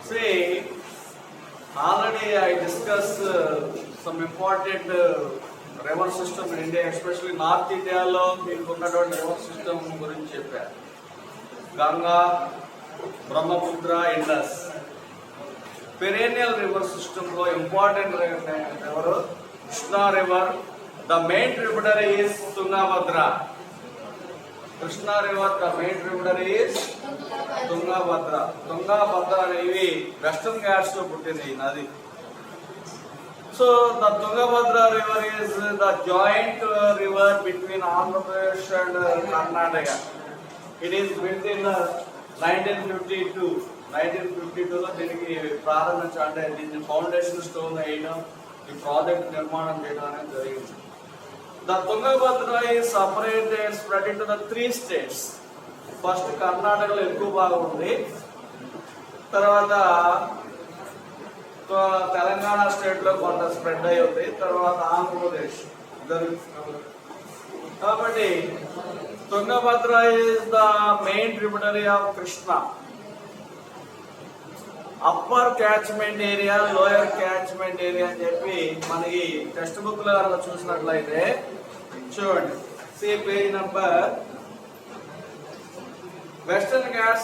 See, already I discussed some important river system in India, especially North India lo meeku unnatuvanti river system gurinchi chepparu. Ganga, Brahmaputra, Indus. Perennial river system lo important river Krishna river. The main tributary is Tungabhadra. Krishna river, the main tributary is Tungabhadra. Tungabhadra అనేవి western Ghats లో పుట్టింది నది. So the Tungabhadra river is the joint river between Andhra Pradesh and Karnataka. It is built in 1952. 1952 లో దీనికి ప్రారంభించడం అంటే దీన్ని foundation stone వేయడం ఈ ప్రాజెక్ట్ నిర్మాణం చేయడం అనేది జరిగింది. The Tungabhadra is separated, spread into the 3 states. First కర్ణాటకలో ఎక్కువ భాగం ఉంది, తర్వాత తెలంగాణ స్టేట్ లో కొంత స్ప్రెడ్ అయి ఉంది, తర్వాత ఆంధ్రప్రదేశ్. కాబట్టి Tungabhadra is the main tributary of Krishna. Upper catchment area, lower catchment area అని చెప్పి మనకి టెక్స్ట్ బుక్ లో కనుక చూసినట్లయితే చూడండి, C page number western ghat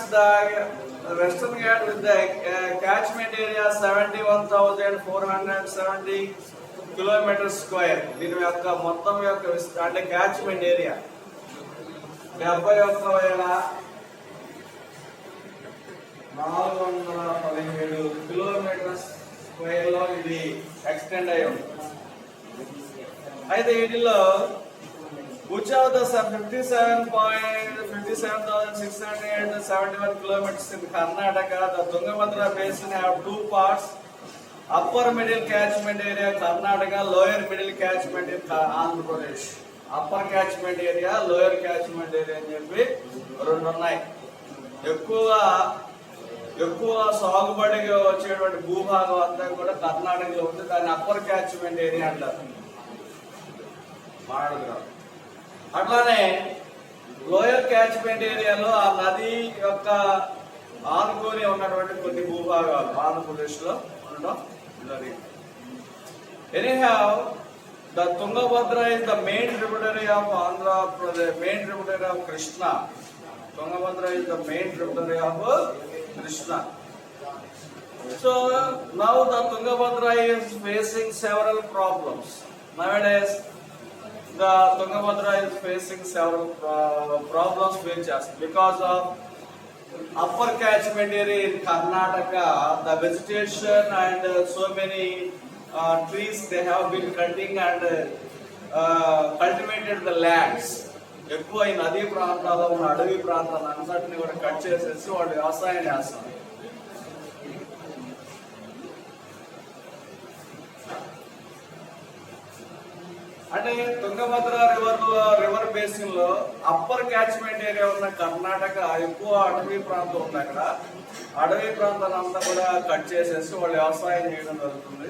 with the catchment area 71,470 kilometre square. దీని యొక్క మొత్తం యొక్క అంటే క్యాచ్మెంట్ ఏరియా 71,417 కిలోమీటర్ స్క్వేర్ లో ఇది ఎక్స్టెండ్ అయి ఉంది. అయితే వీటిలో which of the 57,671 kilometers in Karnataka, the Tungabhadra basin have 2 parts, upper middle catchment area Karnataka, lower middle catchment in Andhra Pradesh. Upper catchment area, lower catchment area అని చెప్పి రెండు ఉన్నాయి. ఎక్కువ సాగుబడిగా వచ్చేటువంటి భూభాగం అంతా కూడా కర్ణాటకలో ఉంది. దాన్ని అప్పర్ క్యాచ్మెంట్ ఏరియా అంటారు. అట్లానే లోయర్ క్యాచ్మెంట్ ఏరియాలో ఆ నది యొక్క ఆనుకొని ఉన్నటువంటి కొన్ని భూభాగాలు ఆంధ్రప్రదేశ్ లో ఉండడం జరిగింది. Anyhow the Tungabhadra is the main tributary of Andhra Pradesh, main tributary of Krishna. Tungabhadra is the main tributary of Krishna. So now the Tungabhadra is facing several problems. Nowadays the Tungabhadra is facing several problems because of upper catchment area in Karnataka. The vegetation and so many trees they have been cutting and cultivated the lands. ఎక్కువ ఈ నదీ ప్రాంతాల్లో ఉన్న అడవి ప్రాంతాలను అంతటిని కూడా cut చేసేసి వాళ్ళు వ్యవసాయం చేస్తారు. అంటే తుంగభద్ర రివర్ బేసిన్ లో అప్పర్ క్యాచ్మెంట్ ఏరియా ఉన్న కర్ణాటక ఎక్కువ అడవి ప్రాంతం ఉంది. అక్కడ అడవి ప్రాంతాన్ని అంతా కూడా కట్ చేసేసి వాళ్ళు వ్యవసాయం చేయడం జరుగుతుంది.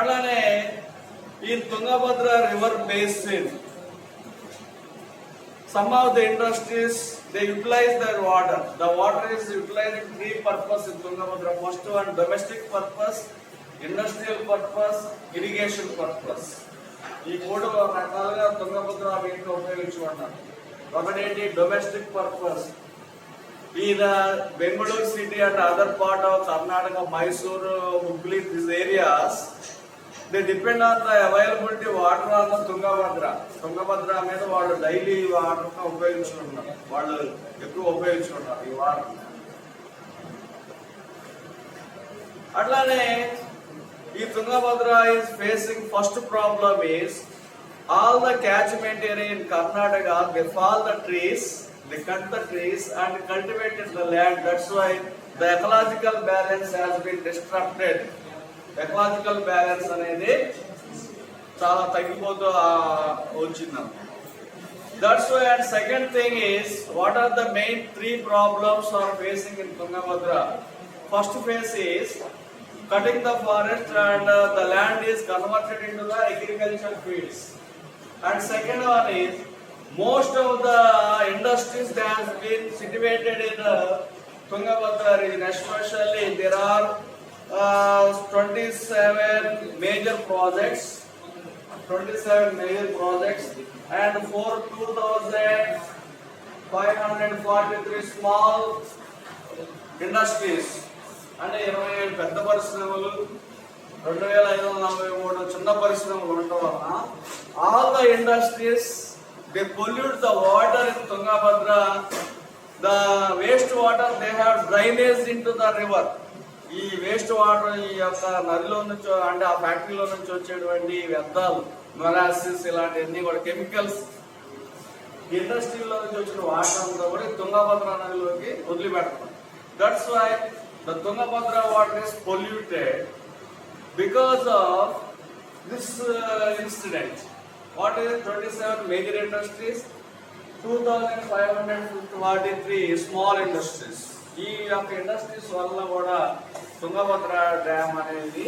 అలానే ఈ Tungabhadra river basin some of the industries they utilize their water. The water is utilized in 3 purposes in Tungabhadra. First one, domestic purpose, industrial purpose, irrigation purpose. ఈ 3 రకాలుగా తుంగభద్ర నీటిని ఉపయోగించుకుంటారు. ఒకటి domestic purpose. In Bengaluru city and other part of Karnataka, Mysore, Hubli, these areas, they depend on the availability of water on the Tungabhadra. Tungabhadra మీద వాళ్ళు daily water ఉపయోగించుకుంటున్నారు. వాళ్ళు ఎక్కువ ఉపయోగించుకుంటారు ఈ వాటర్. అట్లానే ఈ Tungabhadra is facing first problem is all the catchment area in Karnataka they fall the trees, they cut the trees and cultivated the land. That's why the ecological balance has been disrupted. Ecological balance అనేది చాలా తగ్గిపోతూ వచ్చింది. That's why. And second thing is, what are the main 3 problems are facing in Tungabhadra? First phase is cutting the forest and the land is converted into the agricultural fields. And second one is most of the industries that has been situated in Tungabhadra region, especially there are 27 major projects, and for 2,543 small industries, అంటే 27 పెద్ద పరిశ్రమలు 2,543 చిన్న పరిశ్రమలు ఉండటం వలన all the industries they pollute the water in Tungabhadra. The waste water they have drainage into the river. ఈ waste water ఈ యొక్క నదిలో నుంచి అంటే ఆ ఫ్యాక్టరీలో నుంచి వచ్చేటువంటి వ్యర్థాలు మొలాసిస్ ఇలాంటివన్నీ కూడా కెమికల్స్ ఇండస్ట్రీలో నుంచి వచ్చిన వాటర్ అంతా కూడా తుంగభద్ర నదిలోకి వదిలిపెడుతున్నారు. That's why the Tungabhadra water is polluted because of this incident. What is 27 major industries, 2,543 small industries. ఈ యొక్క ఇండస్ట్రీస్ వల్ల కూడా తుంగభద్ర డ్యామ్ అనేది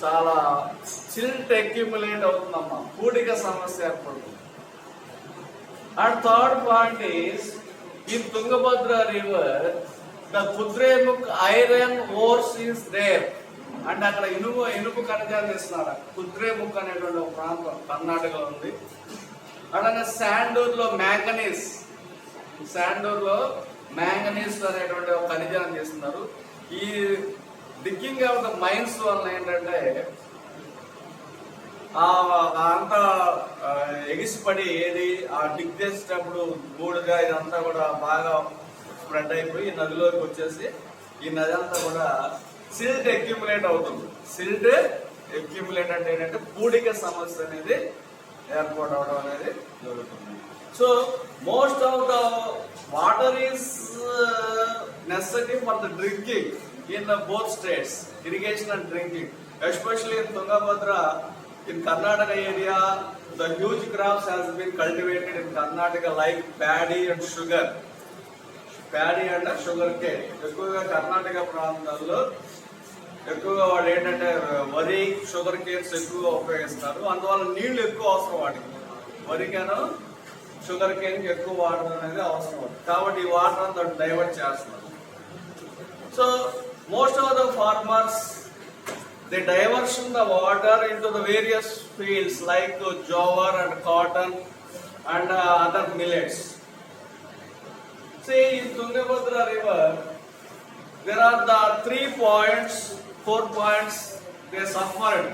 చాలా సిల్ట్ అక్యుములేట్ అవుతుందమ్మా, పూడిక సమస్య ఏర్పడుతుంది. And third point is in Tungabhadra river the Kudremukh iron ores is there. అంటే అక్కడ ఇనుపు ఖనిజాలు ఇస్తున్నారు. కుద్రేముఖ్ అనేటువంటి ఒక ప్రాంతం కర్ణాటకలో ఉంది. అలాగే శాండూర్లో మ్యాంగనీస్ అనేటువంటి ఒక ఖనిజాన్ని చేస్తున్నారు. ఈ డిగ్గింగ్ ఆఫ్ ద మైన్స్ వల్ల ఏంటంటే అంతా ఎగిసిపడి ఏది ఆ డిగ్ చేసేటప్పుడు బూడిద ఇదంతా కూడా బాగా స్ప్రెడ్ అయిపోయి ఈ నదిలోకి వచ్చేసి ఈ నది అంతా కూడా సిల్ట్ అక్యుములేట్ అవుతుంది. సిల్ట్ అక్యుములేట్ అంటే ఏంటంటే పూడిక సమస్య అనేది ఏర్పడవడం అనేది జరుగుతుంది. So most of the water is necessary for the drinking in both states, irrigation and drinking. Especially in Tungabhadra, in Karnataka area, the huge crops has been cultivated in Karnataka like paddy and sugar. Paddy and sugar cane. ఎక్కువగా కర్ణాటక ప్రాంతాల్లో ఎక్కువగా వాడు ఏంటంటే వరి, sugar Cannes ఎక్కువగా ఉపయోగిస్తారు. అందువల్ల నీళ్లు ఎక్కువ అవసరం వాటికి. వరికేను షుగర్ కేన్ ఎక్కువ వాటర్ అనేది అవసరం అవుతుంది. కాబట్టి ఈ వాటర్ అంతా డైవర్ట్ చేస్తున్నారు. So most of the farmers they diversion the water in to the various fields like jowar and cotton and other millets. See, in Tungabhadra river there are the 4 points they suffered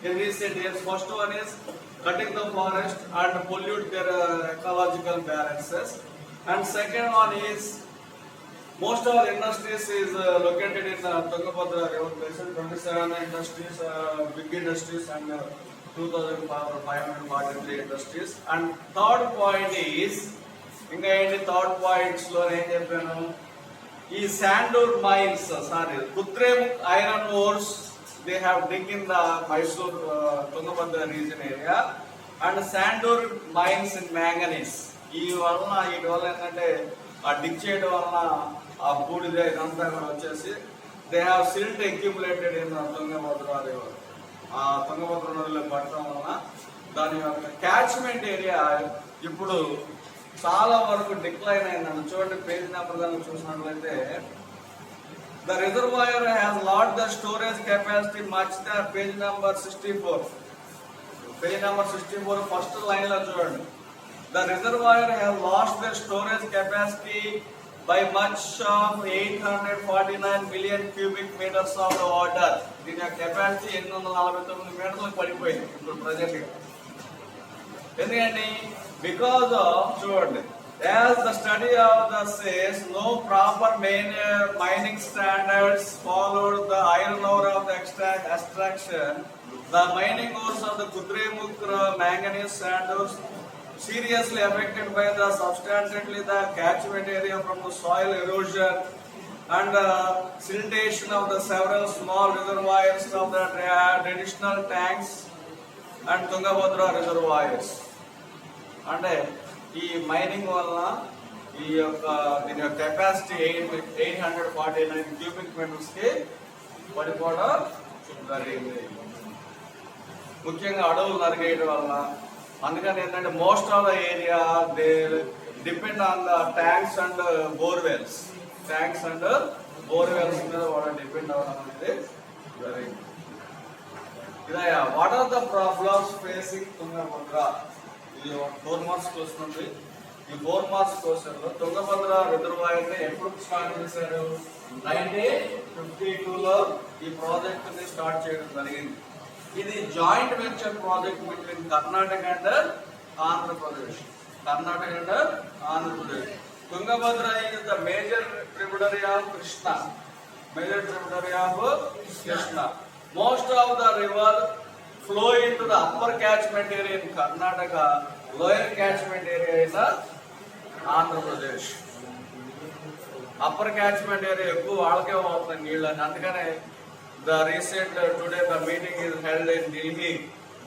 in recent years. First one is cutting the forest and pollute their ecological balances, and second one is most of the industries is located in Tungabhadra river basin. 27 industries, big industries, and 2,543 industries. And third point is ఇంకా ఏంటి third points లో ఏం చెప్పాను, ఈ Sandur mines Kudremukh iron ores they have dig in the Mysore Tungabhadra region area, and Sandur mines in manganese. వీటి వల్ల ఏంటంటే ఆ డిగ్ చేయడం వల్ల ఆ బూడిద ఇదంతా కూడా వచ్చేసి they have silt accumulated in Tungabhadra river. ఆ తుంగభద్ర నదిలో పడటం వలన దాని యొక్క క్యాచ్మెంట్ ఏరియా ఇప్పుడు చాలా వరకు డిక్లైన్ అయిందండి. చూడండి పేజ్ నెంబర్ దాన్ని చూసినట్లయితే the reservoir has lost the storage capacity much than page number 64. Page number 64 first line lo chudandi. The reservoir has lost the storage capacity by much of 849 million cubic meters of the water. దీని capacity 849 మీటర్లకు పడిపోయింది ఇప్పుడు present. ఎందుకంటే because of చూడండి, as the study of the says no proper mining standards followed the iron ore of the extraction, the mining ores of the Kudremukh manganese sand ores seriously affected by the substantially the catchment area from the soil erosion and siltation of the several small reservoirs of the traditional tanks and Tungabhadra reservoirs. అంటే ఈ mining వల్ల ఈ యొక్క దీని యొక్క capacity 849 cubic metres కి పడిపోవడం జరిగింది. ముఖ్యంగా అడవులు నరికేయడం వల్ల. అందుకని ఏంటంటే most of the area they depend on the tanks and borewells. Tanks and borewells మీద వాళ్ళు డిపెండ్ అవ్వడం అనేది వెరీ ఇదయ్యా. What are the problems facing Tungabhadra? ఇది 4 మార్క్స్ క్వశ్చన్ ఉంది. ఈ 4 మార్క్స్ క్వశ్చన్ లో తుంగభద్ర రిజర్వాయర్ ఎప్పుడు స్టార్ట్ చేశారు? 1952లో ఈ ప్రాజెక్ట్ ని స్టార్ట్ చేయడం జరిగింది. ఇది joint venture project between Karnataka and Andhra Pradesh. Karnataka and Andhra Pradesh. Tungabhadra is the major tributary of Krishna. Major tributary of Krishna. Most of the river flow into the upper catchment area in Karnataka, lower catchment area in Andhra Pradesh. Upper catchment area ఎక్కువ వాళ్ళకే అవుతుంది నీళ్ళని. అందుకనే the recent today the meeting is held in Delhi.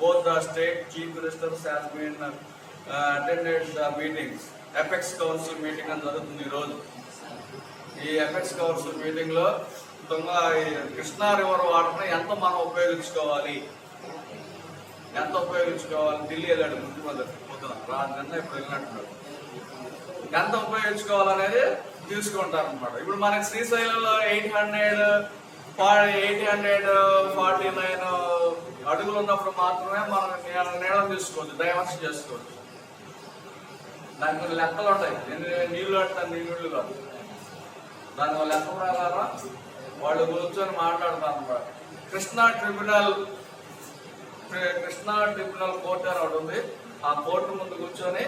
Both the state chief ministers has been attended the meetings. Apex Council meeting అని జరుగుతుంది ఈరోజు. ఈ apex council meeting లో కృష్ణా రివర్ వాటర్ ని ఎంత మనం ఉపయోగించుకోవాలి, ఢిల్లీ వెళ్ళాడు ముఖ్యమంత్రి పొద్దున రాజన్న ఇప్పుడు వెళ్ళినట్టున్నాడు. ఎంత ఉపయోగించుకోవాలనేది తీసుకుంటారు అనమాట. ఇప్పుడు మనకి శ్రీశైలంలో 849 అడుగులు ఉన్నప్పుడు మాత్రమే మనం నీళ్ళని తీసుకోవచ్చు, డైవర్షన్ చేసుకోవచ్చు. దానికి కొన్ని లెక్కలు ఉంటాయి. నీళ్లు అంటే నీళ్ళు కాదు, దాని వల్ల లెక్క ప్రకారం వాళ్ళు కూర్చొని మాట్లాడతారు అనమాట. కృష్ణా ట్రిబ్యునల్ కోర్టు అని ఒకటి ఉంది. ఆ కోర్టు ముందు కూర్చొని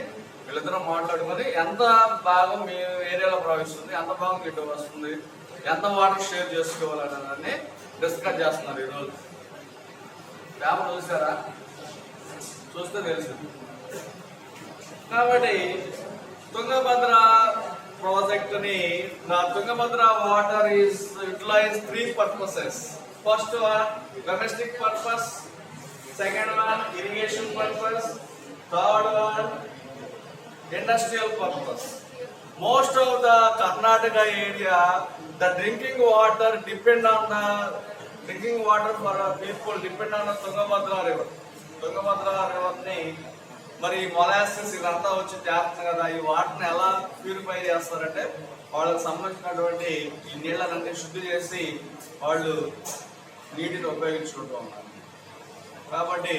వీళ్ళిద్దరం మాట్లాడుకొని ఎంత భాగం మీ ఏరియాలో ప్రవహిస్తుంది, ఎంత భాగం గిట్టు వస్తుంది, ఎంత వాటర్ షేర్ చేసుకోవాలనేదాన్ని డిస్కస్ చేస్తున్నారు ఈరోజు. పేపర్ చూసారా? చూస్తే తెలిసింది. కాబట్టి తుంగభద్ర ప్రాజెక్ట్ ని Tungabhadra water is utilise 3 purposes. First one domestic purpose, second one irrigation purpose, third one industrial purpose. Most of the Karnataka area, the drinking water for people depend on the Tungabhadra river. Tungabhadra river ni మరి molasses ఇదంతా వచ్చి చేస్తుంది కదా. ఈ వాటర్ని ఎలా purify చేస్తారంటే వాళ్ళకి సంబంధించినటువంటి ఈ నీళ్ళని శుద్ధి చేసి వాళ్ళు నీటిని ఉపయోగించుకుంటూ ఉన్నారు. కాబట్టి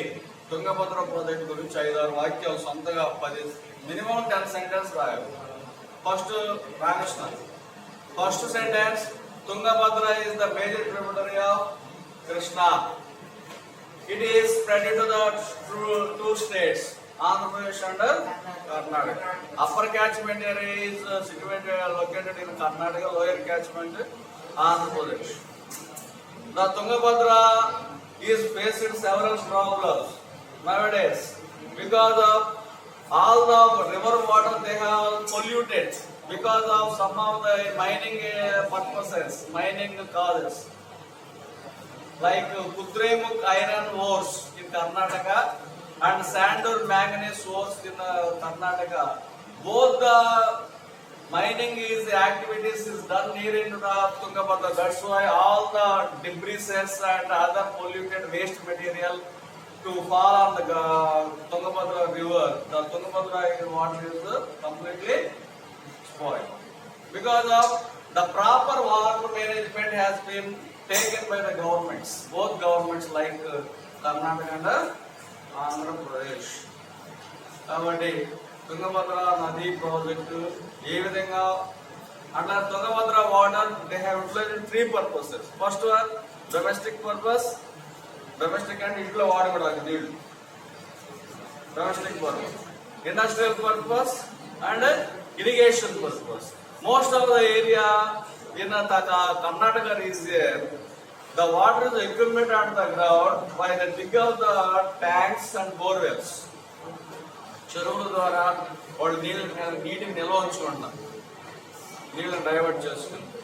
తుంగభద్ర ప్రాజెక్ట్ గురించి 5-6 వాక్యాలు సొంతగా మినిమం 10 సెంటెన్స్ రాయాలి. First Ramakrishna. First sentence, Tungabhadra is the major tributary of Krishna. It is spread into the two states, Andhra Pradesh and Karnataka. Upper catchment area is located in Karnataka, lower catchment Andhra Pradesh. The Tungabhadra is facing several problems nowadays because of all the river water they have polluted because of some of the mining purposes, mining causes. Like Kudremukh iron ores in Karnataka and Sandur manganese ores in Karnataka. Both the mining activities is done near into the Tungabhadra. That's why all the debris and other polluted waste material to fall on the Tungabhadra river. The Tungabhadra water is completely spoiled because of the proper water management has been taken by the governments, both governments like Karnataka and Andhra Pradesh. కాబట్టి తుంగభద్ర నది project ఏ విధంగా అట్లా Tungabhadra water they have utilised 3 purposes. First one domestic purpose, domestic అంటే ఇంట్లో వాడుకోవడానికి నీళ్లు, domestic purpose, industrial purpose and irrigation purpose. Most of the area in Karnataka region, the water is accumulated on the ground by the dig of the tanks and borewells. చెరువుల ద్వారా వాళ్ళు నీటిని నిల్వ ఉంచుకుంటున్నారు, నీళ్ళని డైవర్ట్ చేసుకుంటారు.